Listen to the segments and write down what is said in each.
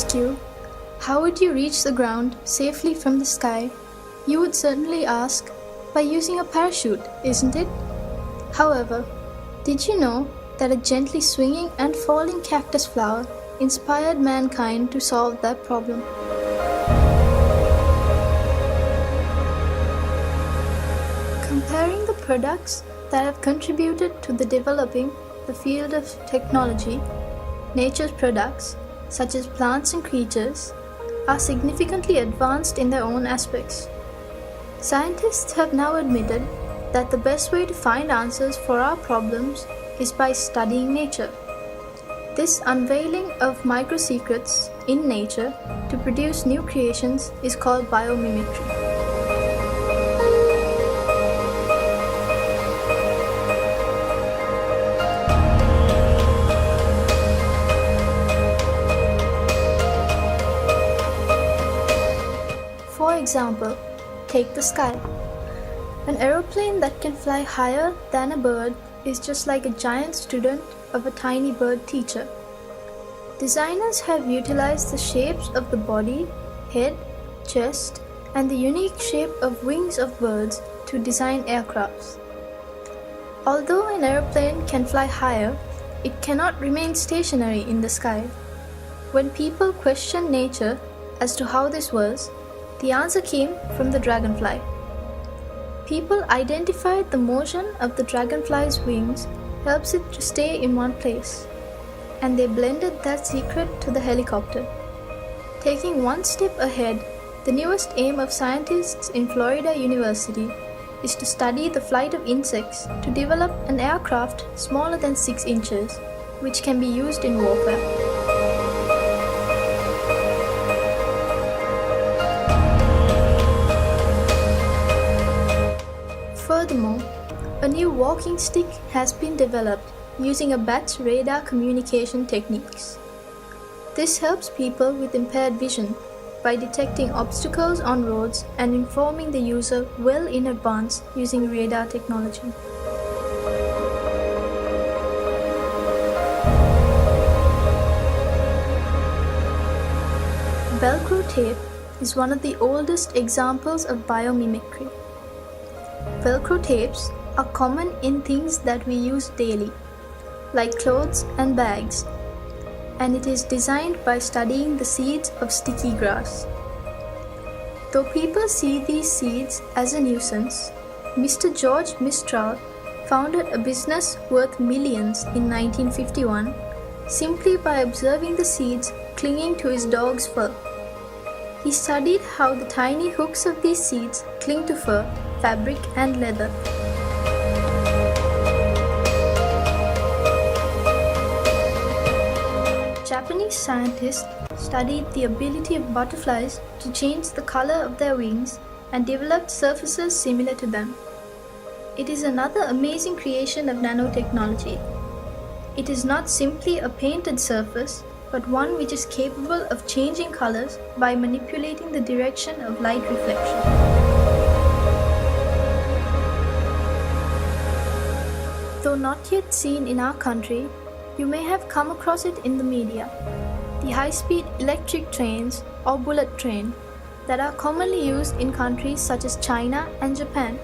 ask you, how would you reach the ground safely from the sky? You would certainly ask, by using a parachute, isn't it? However, did you know that a gently swinging and falling cactus flower inspired mankind to solve that problem? Comparing the products that have contributed to the developing the field of technology, nature's products, such as plants and creatures, are significantly advanced in their own aspects. Scientists have now admitted that the best way to find answers for our problems is by studying nature. This unveiling of micro-secrets in nature to produce new creations is called biomimicry. For example, take the sky. An aeroplane that can fly higher than a bird is just like a giant student of a tiny bird teacher. Designers have utilized the shapes of the body, head, chest, and the unique shape of wings of birds to design aircrafts. Although an aeroplane can fly higher, it cannot remain stationary in the sky. When people questioned nature as to how this was, the answer came from the dragonfly. People identified the motion of the dragonfly's wings helps it to stay in one place, and they blended that secret to the helicopter. Taking one step ahead, the newest aim of scientists in Florida University is to study the flight of insects to develop an aircraft smaller than 6 inches, which can be used in warfare. Furthermore, a new walking stick has been developed using a bat's radar communication techniques. This helps people with impaired vision by detecting obstacles on roads and informing the user well in advance using radar technology. Velcro tape is one of the oldest examples of biomimicry. Velcro tapes are common in things that we use daily, like clothes and bags, and it is designed by studying the seeds of sticky grass. Though people see these seeds as a nuisance, Mr. George Mistral founded a business worth millions in 1951 simply by observing the seeds clinging to his dog's fur. He studied how the tiny hooks of these seeds cling to fur, fabric, and leather. Japanese scientists studied the ability of butterflies to change the color of their wings and developed surfaces similar to them. It is another amazing creation of nanotechnology. It is not simply a painted surface, but one which is capable of changing colors by manipulating the direction of light reflection. Though not yet seen in our country, you may have come across it in the media. The high-speed electric trains or bullet train that are commonly used in countries such as China and Japan.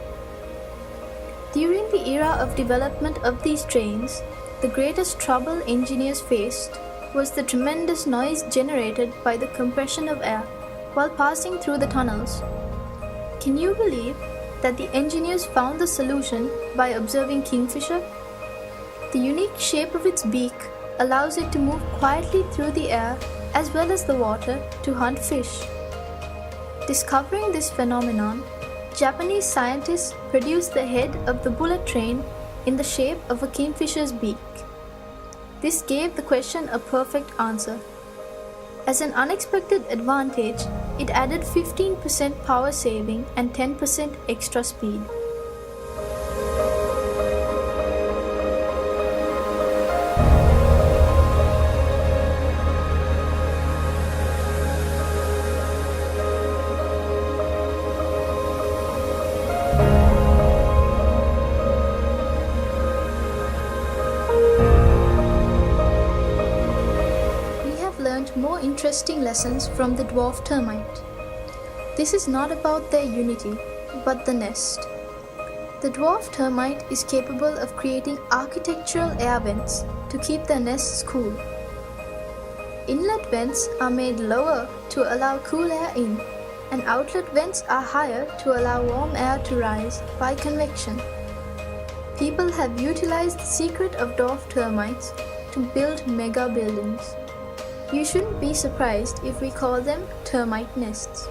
During the era of development of these trains, the greatest trouble engineers faced was the tremendous noise generated by the compression of air while passing through the tunnels. Can you believe that the engineers found the solution by observing kingfisher? The unique shape of its beak allows it to move quietly through the air as well as the water to hunt fish. Discovering this phenomenon, Japanese scientists produced the head of the bullet train in the shape of a kingfisher's beak. This gave the question a perfect answer. As an unexpected advantage, it added 15% power saving and 10% extra speed. More more interesting lessons from the dwarf termite. This is not about their unity, but the nest. The dwarf termite is capable of creating architectural air vents to keep their nests cool. Inlet vents are made lower to allow cool air in, and outlet vents are higher to allow warm air to rise by convection. People have utilized the secret of dwarf termites to build mega buildings. You shouldn't be surprised if we call them termite nests.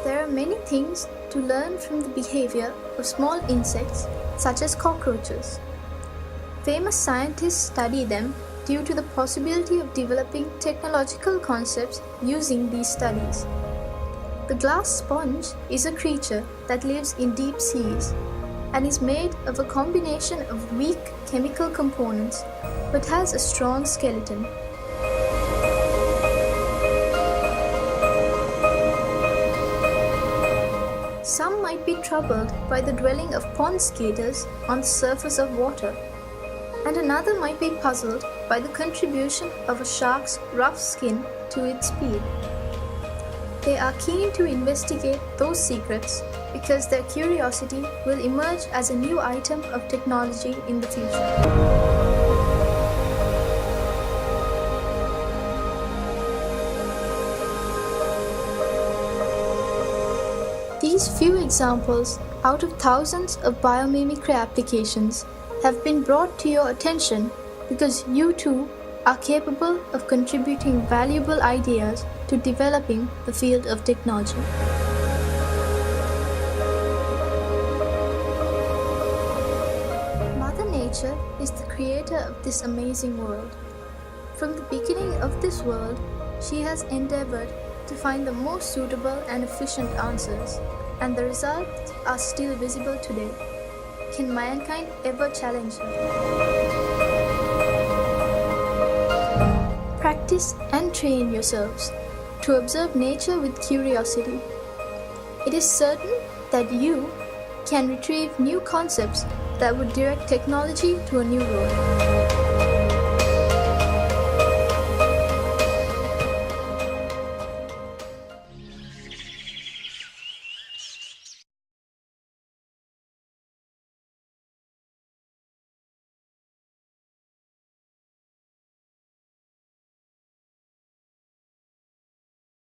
There are many things to learn from the behavior of small insects such as cockroaches. Famous scientists study them due to the possibility of developing technological concepts using these studies. The glass sponge is a creature that lives in deep seas and is made of a combination of weak chemical components but has a strong skeleton. Some might be troubled by the dwelling of pond skaters on the surface of water, and another might be puzzled by the contribution of a shark's rough skin to its speed. They are keen to investigate those secrets because their curiosity will emerge as a new item of technology in the future. These few examples out of thousands of biomimicry applications have been brought to your attention because you too are capable of contributing valuable ideas to developing the field of technology. Mother Nature is the creator of this amazing world. From the beginning of this world, she has endeavored to find the most suitable and efficient answers, and the results are still visible today. Can mankind ever challenge her? Practice and train yourselves to observe nature with curiosity. It is certain that you can retrieve new concepts that would direct technology to a new road.